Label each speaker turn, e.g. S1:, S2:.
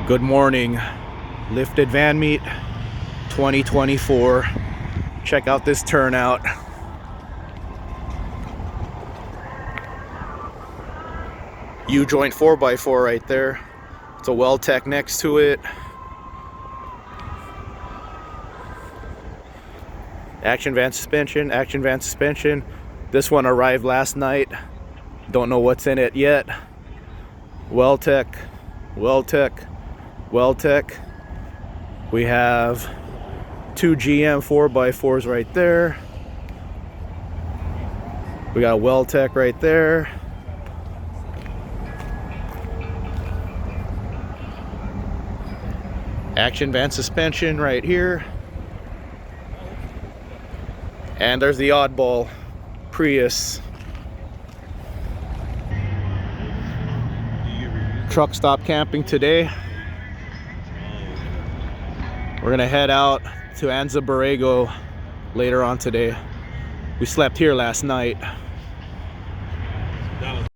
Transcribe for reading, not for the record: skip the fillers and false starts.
S1: Good morning, lifted van meet 2024. Check out this turnout. U-joint 4x4 right there. It's a Well-Tech next to it. Action van suspension. This one arrived last night. Don't know what's in it yet. Well-Tech. We have two GM 4x4s right there. We got a Well-Tech right there. Action van suspension right here. And there's the oddball Prius. Truck stop camping today. We're gonna head out to Anza Borrego later on today. We slept here last night.